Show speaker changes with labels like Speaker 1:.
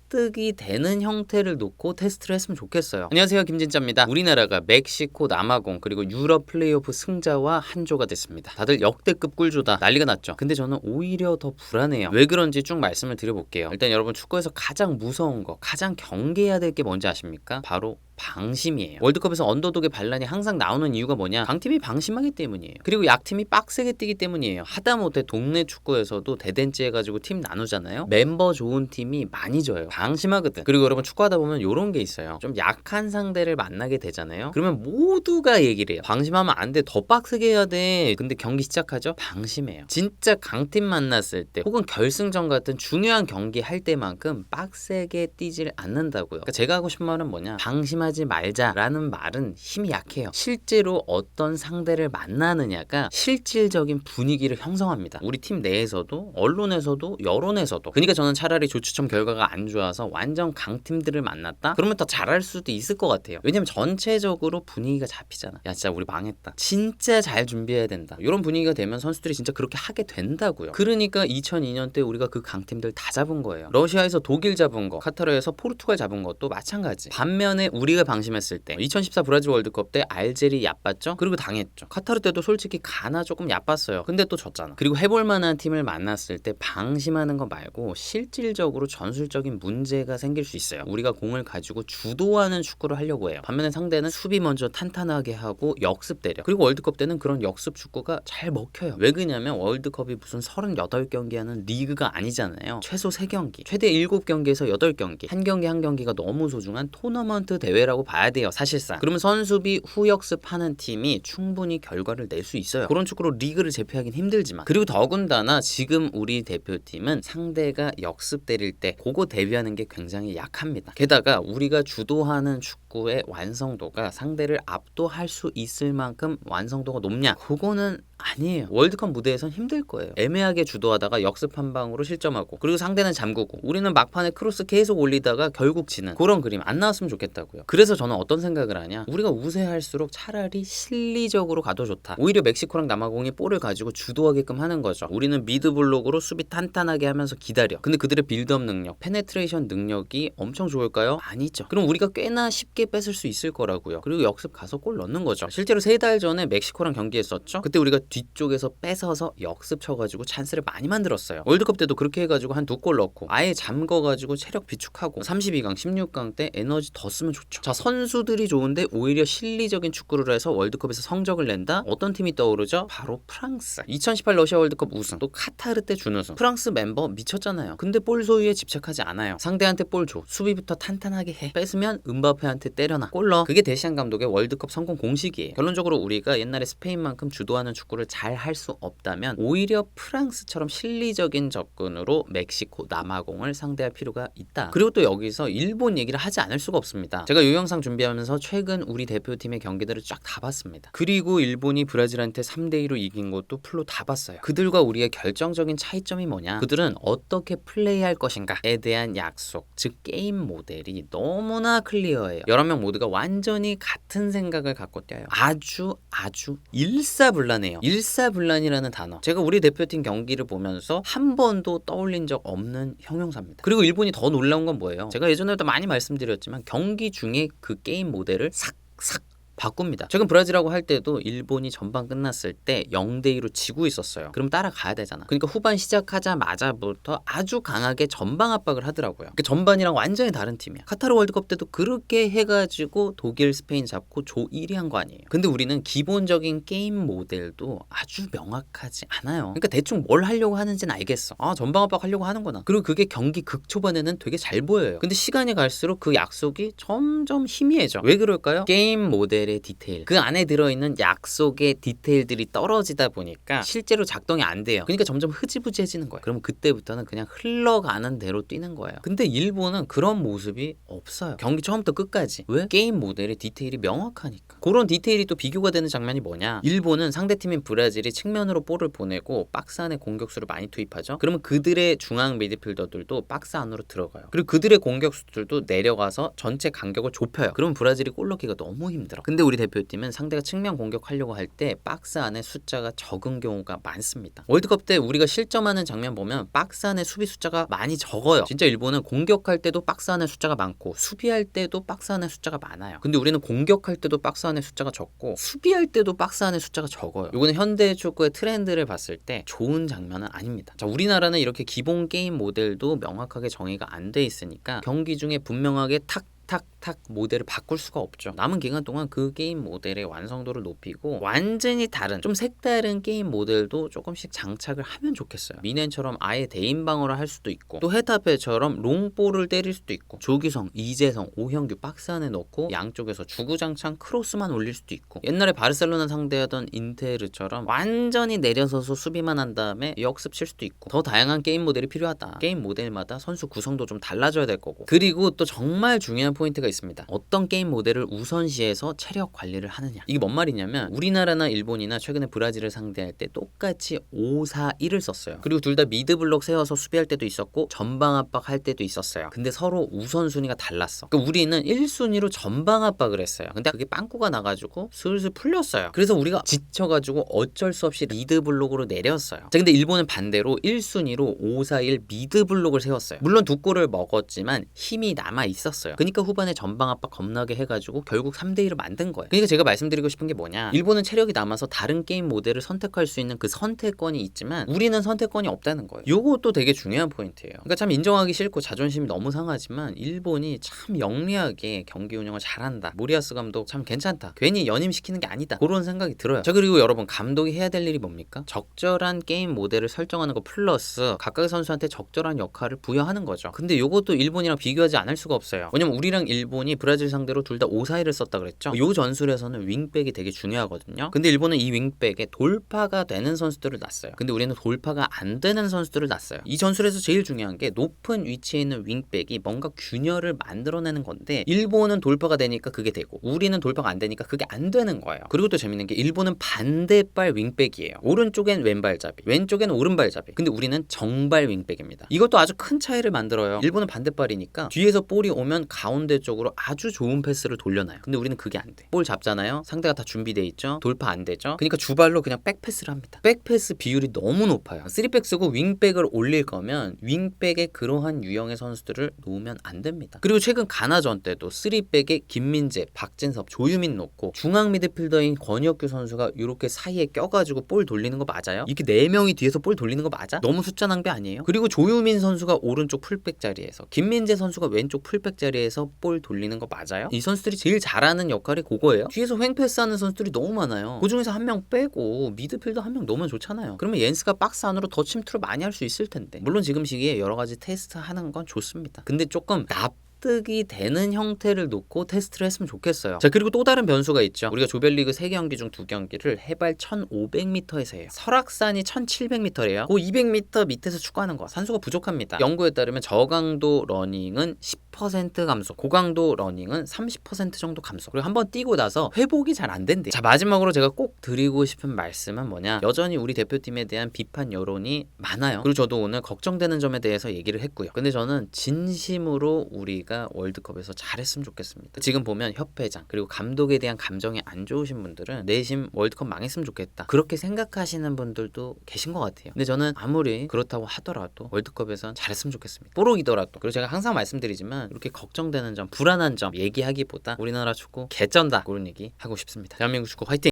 Speaker 1: 납득이 되는 형태를 놓고 테스트를 했으면 좋겠어요. 안녕하세요, 김진짜입니다. 우리나라가 멕시코 남아공 그리고 유럽 플레이오프 승자와 한조가 됐습니다. 다들 역대급 꿀조다 난리가 났죠. 근데 저는 오히려 더 불안해요. 왜 그런지 쭉 말씀을 드려볼게요. 일단 여러분, 축구에서 가장 무서운 거, 가장 경계해야 될 게 뭔지 아십니까? 바로 방심이에요. 월드컵에서 언더독의 반란이 항상 나오는 이유가 뭐냐? 강팀이 방심하기 때문이에요. 그리고 약팀이 빡세게 뛰기 때문이에요. 하다못해 동네 축구에서도 대댄지 해가지고 팀 나누잖아요. 멤버 좋은 팀이 많이 져요. 방심하거든. 그리고 여러분, 축구하다 보면 요런 게 있어요. 좀 약한 상대를 만나게 되잖아요. 그러면 모두가 얘기를 해요. 방심하면 안 돼. 더 빡세게 해야 돼. 근데 경기 시작하죠? 방심해요. 진짜 강팀 만났을 때 혹은 결승전 같은 중요한 경기 할 때만큼 빡세게 뛰질 않는다고요. 그러니까 제가 하고 싶은 말은 뭐냐? 방심하지 말자라는 말은 힘이 약해요. 실제로 어떤 상대를 만나느냐가 실질적인 분위기를 형성합니다. 우리 팀 내에서도 언론에서도 여론에서도. 그러니까 저는 차라리 조추첨 결과가 안 좋아서 완전 강팀들을 만났다? 그러면 더 잘할 수도 있을 것 같아요. 왜냐면 전체적으로 분위기가 잡히잖아. 야, 진짜 우리 망했다. 진짜 잘 준비해야 된다. 이런 분위기가 되면 선수들이 진짜 그렇게 하게 된다고요. 그러니까 2002년 때 우리가 그 강팀들 다 잡은 거예요. 러시아에서 독일 잡은 거, 카타르에서 포르투갈 잡은 것도 마찬가지. 반면에 우리가 방심했을 때 2014 브라질 월드컵 때 알제리 얕봤죠? 그리고 당했죠. 카타르 때도 솔직히 가나 조금 얕봤어요. 근데 또 졌잖아. 그리고 해볼 만한 팀을 만났을 때 방심하는 거 말고 실질적으로 전술적인 문제가 생길 수 있어요. 우리가 공을 가지고 주도하는 축구를 하려고 해요. 반면에 상대는 수비 먼저 탄탄하게 하고 역습 때려. 그리고 월드컵 때는 그런 역습 축구가 잘 먹혀요. 왜 그러냐면 월드컵이 무슨 38경기 하는 리그가 아니잖아요. 최소 3경기, 최대 7경기에서 8경기. 한 경기 한 경기가 너무 소중한 토너먼트 대회라고 봐야 돼요, 사실상. 그러면 선수비 후역습하는 팀이 충분히 결과를 낼 수 있어요. 그런 축구로 리그를 제패하긴 힘들지만. 그리고 더군다나 지금 우리 대표팀은 상대가 역습 때릴 때 그거 대비하는 게 굉장히 약합니다. 게다가 우리가 주도하는 축구의 완성도가 상대를 압도할 수 있을 만큼 완성도가 높냐? 그거는 아니에요. 월드컵 무대에선 힘들 거예요. 애매하게 주도하다가 역습 한 방으로 실점하고, 그리고 상대는 잠그고, 우리는 막판에 크로스 계속 올리다가 결국 지는 그런 그림 안 나왔으면 좋겠다고요. 그래서 저는 어떤 생각을 하냐? 우리가 우세할수록 차라리 실리적으로 가도 좋다. 오히려 멕시코랑 남아공이 볼을 가지고 주도하게끔 하는 거죠. 우리는 미드블록으로 수비 탄탄하게 하면서 기다려. 근데 그들의 빌드업 능력, 페네트레이션 능력이 엄청 좋을까요? 아니죠. 그럼 우리가 꽤나 쉽게 뺏을 수 있을 거라고요. 그리고 역습 가서 골 넣는 거죠. 실제로 3달 전에 멕시코랑 경기했었죠. 그때 우리가 뒤쪽에서 뺏어서 역습 쳐가지고 찬스를 많이 만들었어요. 월드컵 때도 그렇게 해가지고 한 2골 넣고 아예 잠궈가지고 체력 비축하고 32강, 16강 때 에너지 더 쓰면 좋죠. 자, 선수들이 좋은데 오히려 실리적인 축구를 해서 월드컵에서 성적을 낸다? 어떤 팀이 떠오르죠? 바로 프랑스. 2018 러시아 월드컵 우승, 또 카타르 때 준우승. 프랑스 멤버 미쳤잖아요. 근데 볼 소유에 집착하지 않아요. 상대한테 볼 줘, 수비부터 탄탄하게 해. 뺏으면 음바페한테 때려놔, 골 넣어. 그게 데시안 감독의 월드컵 성공 공식이에요. 결론적으로 우리가 옛날에 스페인만큼 주도하는 축구를 잘 할 수 없다면 오히려 프랑스처럼 실리적인 접근으로 멕시코, 남아공을 상대할 필요가 있다. 그리고 또 여기서 일본 얘기를 하지 않을 수가 없습니다. 제가 이 영상 준비하면서 최근 우리 대표팀의 경기들을 쫙 다 봤습니다. 그리고 일본이 브라질한테 3대2로 이긴 것도 풀로 다 봤어요. 그들과 우리의 결정적인 차이점이 뭐냐? 그들은 어떻게 플레이할 것인가에 대한 약속, 즉 게임 모델이 너무나 클리어해요. 여러 명 모두가 완전히 같은 생각을 갖고 뛰어요. 아주 일사불란해요. 일사불란이라는 단어, 제가 우리 대표팀 경기를 보면서 한 번도 떠올린 적 없는 형용사입니다. 그리고 일본이 더 놀라운 건 뭐예요? 제가 예전에도 많이 말씀드렸지만 경기 중에 그 게임 모델을 싹 바꿉니다. 최근 브라질하고 할 때도 일본이 전반 끝났을 때 0대2로 지고 있었어요. 그럼 따라가야 되잖아. 그러니까 후반 시작하자마자부터 아주 강하게 전방 압박을 하더라고요. 그러니까 전반이랑 완전히 다른 팀이야. 카타르 월드컵 때도 그렇게 해가지고 독일, 스페인 잡고 조 1위 한 거 아니에요. 근데 우리는 기본적인 게임 모델도 아주 명확하지 않아요. 그러니까 대충 뭘 하려고 하는지는 알겠어. 아, 전방 압박 하려고 하는구나. 그리고 그게 경기 극초반에는 되게 잘 보여요. 근데 시간이 갈수록 그 약속이 점점 희미해져. 왜 그럴까요? 게임 모델 디테일, 그 안에 들어있는 약속의 디테일들이 떨어지다 보니까 실제로 작동이 안 돼요. 그러니까 점점 흐지부지해지는 거예요. 그럼 그때부터는 그냥 흘러가는 대로 뛰는 거예요. 근데 일본은 그런 모습이 없어요. 경기 처음부터 끝까지. 왜? 게임 모델의 디테일이 명확하니까. 그런 디테일이 또 비교가 되는 장면이 뭐냐? 일본은 상대팀인 브라질이 측면으로 볼을 보내고 박스 안에 공격수를 많이 투입하죠. 그러면 그들의 중앙 미드필더들도 박스 안으로 들어가요. 그리고 그들의 공격수들도 내려가서 전체 간격을 좁혀요. 그러면 브라질이 골 넣기가 너무 힘들어. 근데 우리 대표팀은 상대가 측면 공격하려고 할 때 박스 안에 숫자가 적은 경우가 많습니다. 월드컵 때 우리가 실점하는 장면 보면 박스 안에 수비 숫자가 많이 적어요. 진짜 일본은 공격할 때도 박스 안에 숫자가 많고 수비할 때도 박스 안에 숫자가 많아요. 근데 우리는 공격할 때도 박스 안에 숫자가 적고 수비할 때도 박스 안에 숫자가 적어요. 이거는 현대 축구의 트렌드를 봤을 때 좋은 장면은 아닙니다. 자, 우리나라는 이렇게 기본 게임 모델도 명확하게 정의가 안 돼 있으니까 경기 중에 분명하게 탁 모델을 바꿀 수가 없죠. 남은 기간 동안 그 게임 모델의 완성도를 높이고 완전히 다른 좀 색다른 게임 모델도 조금씩 장착을 하면 좋겠어요. 미넨처럼 아예 대인 방어를 할 수도 있고 또 헤타페처럼 롱볼을 때릴 수도 있고 조규성, 이재성, 오형규 박스 안에 넣고 양쪽에서 주구장창 크로스만 올릴 수도 있고 옛날에 바르셀로나 상대하던 인테르처럼 완전히 내려서서 수비만 한 다음에 역습 칠 수도 있고 더 다양한 게임 모델이 필요하다. 게임 모델마다 선수 구성도 좀 달라져야 될 거고 그리고 또 정말 중요한 포인트가 있습니다. 어떤 게임 모델을 우선시해서 체력 관리를 하느냐. 이게 뭔 말이냐면 우리나라나 일본이나 최근에 브라질을 상대할 때 똑같이 5-4-1을 썼어요. 그리고 둘 다 미드 블록 세워서 수비할 때도 있었고 전방 압박할 때도 있었어요. 근데 서로 우선순위가 달랐어. 그러니까 우리는 1순위로 전방 압박을 했어요. 근데 그게 빵꾸가 나가지고 슬슬 풀렸어요. 그래서 우리가 지쳐가지고 어쩔 수 없이 미드 블록으로 내렸어요. 자, 근데 일본은 반대로 1순위로 5-4-1 미드 블록을 세웠어요. 물론 두 골을 먹었지만 힘이 남아 있었어요. 그러니까 후반에 전방 압박 겁나게 해가지고 결국 3대2로 만든 거예요. 그러니까 제가 말씀드리고 싶은 게 뭐냐, 일본은 체력이 남아서 다른 게임 모델을 선택할 수 있는 그 선택권이 있지만 우리는 선택권이 없다는 거예요. 요것도 되게 중요한 포인트예요. 그러니까 참 인정하기 싫고 자존심이 너무 상하지만 일본이 참 영리하게 경기 운영을 잘한다. 모리아스 감독 참 괜찮다. 괜히 연임시키는 게 아니다. 그런 생각이 들어요. 자, 그리고 여러분 감독이 해야 될 일이 뭡니까? 적절한 게임 모델을 설정하는 거 플러스 각각의 선수한테 적절한 역할을 부여하는 거죠. 근데 요것도 일본이랑 비교하지 않을 수가 없어요. 왜냐면 우리랑 일본이 브라질 상대로 둘 다 5-4-1을 썼다 그랬죠. 요 전술에서는 윙백이 되게 중요하거든요. 근데 일본은 이 윙백에 돌파가 되는 선수들을 놨어요. 근데 우리는 돌파가 안 되는 선수들을 놨어요. 이 전술에서 제일 중요한 게 높은 위치에 있는 윙백이 뭔가 균열을 만들어내는 건데 일본은 돌파가 되니까 그게 되고 우리는 돌파가 안 되니까 그게 안 되는 거예요. 그리고 또 재밌는 게 일본은 반대발 윙백이에요. 오른쪽엔 왼발잡이, 왼쪽엔 오른발잡이. 근데 우리는 정발 윙백입니다. 이것도 아주 큰 차이를 만들어요. 일본은 반대발이니까 뒤에서 볼이 오면 가운데 쪽으로 아주 좋은 패스를 돌려놔요. 근데 우리는 그게 안 돼. 볼 잡잖아요. 상대가 다 준비돼 있죠. 돌파 안 되죠. 그러니까 주발로 그냥 백패스를 합니다. 백패스 비율이 너무 높아요. 3백 쓰고 윙백을 올릴 거면 윙백에 그러한 유형의 선수들을 놓으면 안 됩니다. 그리고 최근 가나전 때도 3백에 김민재, 박진섭, 조유민 놓고 중앙 미드필더인 권혁규 선수가 이렇게 사이에 껴가지고 볼 돌리는 거 맞아요? 이렇게 4명이 뒤에서 볼 돌리는 거 맞아? 너무 숫자 낭비 아니에요? 그리고 조유민 선수가 오른쪽 풀백 자리에서 김민재 선수가 왼쪽 풀백 자리에서 볼 돌리는 거 맞아요? 이 선수들이 제일 잘하는 역할이 그거예요. 뒤에서 횡패스하는 선수들이 너무 많아요. 그 중에서 한 명 빼고 미드필더 한 명 넣으면 좋잖아요. 그러면 옌스가 박스 안으로 더 침투를 많이 할 수 있을 텐데. 물론 지금 시기에 여러 가지 테스트 하는 건 좋습니다. 근데 조금 납득이 되는 형태를 놓고 테스트를 했으면 좋겠어요. 자, 그리고 또 다른 변수가 있죠. 우리가 조별리그 3경기 중 2경기를 해발 1500m에서 해요. 설악산이 1700m래요. 그 200m 밑에서 축구하는 거 산소가 부족합니다. 연구에 따르면 저강도 러닝은 10% 감소, 고강도 러닝은 30% 정도 감소. 그리고 한번 뛰고 나서 회복이 잘 안 된대요. 자, 마지막으로 제가 꼭 드리고 싶은 말씀은 뭐냐, 여전히 우리 대표팀에 대한 비판 여론이 많아요. 그리고 저도 오늘 걱정되는 점에 대해서 얘기를 했고요. 근데 저는 진심으로 우리가 월드컵에서 잘했으면 좋겠습니다. 지금 보면 협회장 그리고 감독에 대한 감정이 안 좋으신 분들은 내심 월드컵 망했으면 좋겠다 그렇게 생각하시는 분들도 계신 것 같아요. 근데 저는 아무리 그렇다고 하더라도 월드컵에선 잘했으면 좋겠습니다. 뽀록이더라도. 그리고 제가 항상 말씀드리지만 이렇게 걱정되는 점, 불안한 점 얘기하기보다 우리나라 축구 개쩐다 그런 얘기 하고 싶습니다. 대한민국 축구 화이팅!